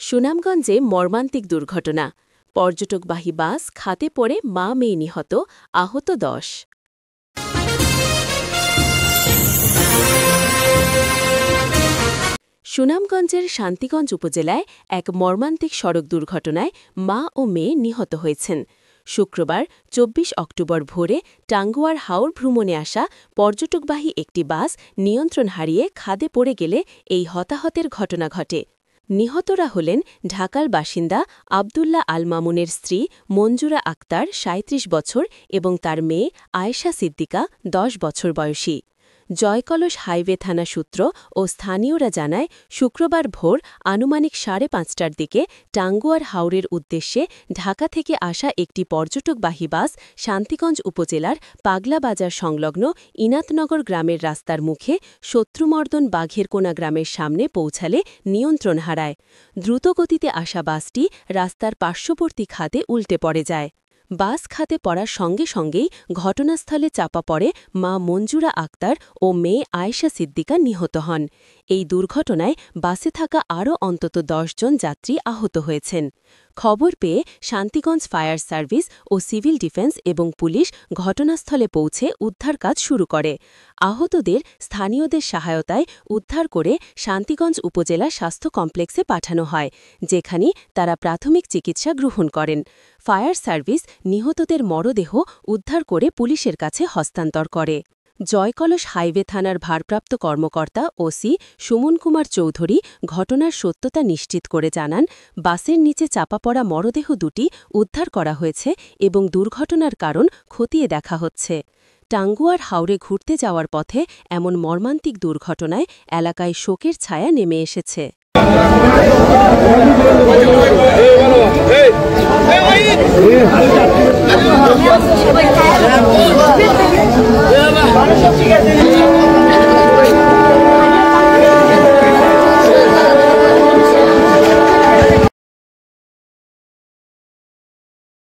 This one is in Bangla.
সুনামগঞ্জে মর্মান্তিক দুর্ঘটনা। পর্যটকবাহী বাস খাদে পড়ে মা মেয়ে নিহত, আহত ১০। সুনামগঞ্জের শান্তিগঞ্জ উপজেলায় এক মর্মান্তিক সড়ক দুর্ঘটনায় মা ও মেয়ে নিহত হয়েছেন। শুক্রবার ২৪ অক্টোবর ভোরে টাঙ্গুয়ার হাওর ভ্রমণে আসা পর্যটকবাহী একটি বাস নিয়ন্ত্রণ হারিয়ে খাদে পড়ে গেলে এই হতাহতের ঘটনা ঘটে। নিহতরা হলেন ঢাকার বাসিন্দা আবদুল্লাহ আল মামুনের স্ত্রী মঞ্জুরা আক্তার ৩৭ বছর এবং তার মেয়ে আয়েশা সিদ্দিকা ১০ বছর বয়সী। জয়কলস হাইওয়ে থানা সূত্র ও স্থানীয়রা জানায়, শুক্রবার ভোর আনুমানিক ৫:৩০টার দিকে টাঙ্গুয়ার হাওরের উদ্দেশ্যে ঢাকা থেকে আসা একটি পর্যটকবাহী বাস শান্তিগঞ্জ উপজেলার পাগলা বাজার সংলগ্ন ইনাতনগর গ্রামের রাস্তার মুখে শত্রুমর্দন বাঘেরকোনা গ্রামের সামনে পৌঁছালে নিয়ন্ত্রণ হারায়। দ্রুতগতিতে আসা বাসটি রাস্তার পার্শ্ববর্তী খাদে উল্টে পড়ে যায়। বাস খাদে পড়ার সঙ্গে সঙ্গেই ঘটনাস্থলে চাপা পড়ে মা মঞ্জুরা আক্তার ও মেয়ে আয়েশা সিদ্দিকা নিহত হন। এই দুর্ঘটনায় বাসে থাকা আরও অন্তত ১০ জন যাত্রী আহত হয়েছেন। খবর পেয়ে শান্তিগঞ্জ ফায়ার সার্ভিস ও সিভিল ডিফেন্স এবং পুলিশ ঘটনাস্থলে পৌঁছে উদ্ধার কাজ শুরু করে। আহতদের স্থানীয়দের সহায়তায় উদ্ধার করে শান্তিগঞ্জ উপজেলা স্বাস্থ্য কমপ্লেক্সে পাঠানো হয়, যেখানে তারা প্রাথমিক চিকিৎসা গ্রহণ করেন। ফায়ার সার্ভিস নিহতদের মরদেহ উদ্ধার করে পুলিশের কাছে হস্তান্তর করে। জয়কলস হাইওয়ে থানার ভারপ্রাপ্ত কর্মকর্তা ওসি সুমন কুমার চৌধুরী ঘটনার সত্যতা নিশ্চিত করে জানান, বাসের নিচে চাপা পড়া মরদেহ দুটি উদ্ধার করা হয়েছে এবং দুর্ঘটনার কারণ খতিয়ে দেখা হচ্ছে। টাঙ্গুয়ার হাওরে ঘুরতে যাওয়ার পথে এমন মর্মান্তিক দুর্ঘটনায় এলাকায় শোকের ছায়া নেমে এসেছে। ঠিক আছে।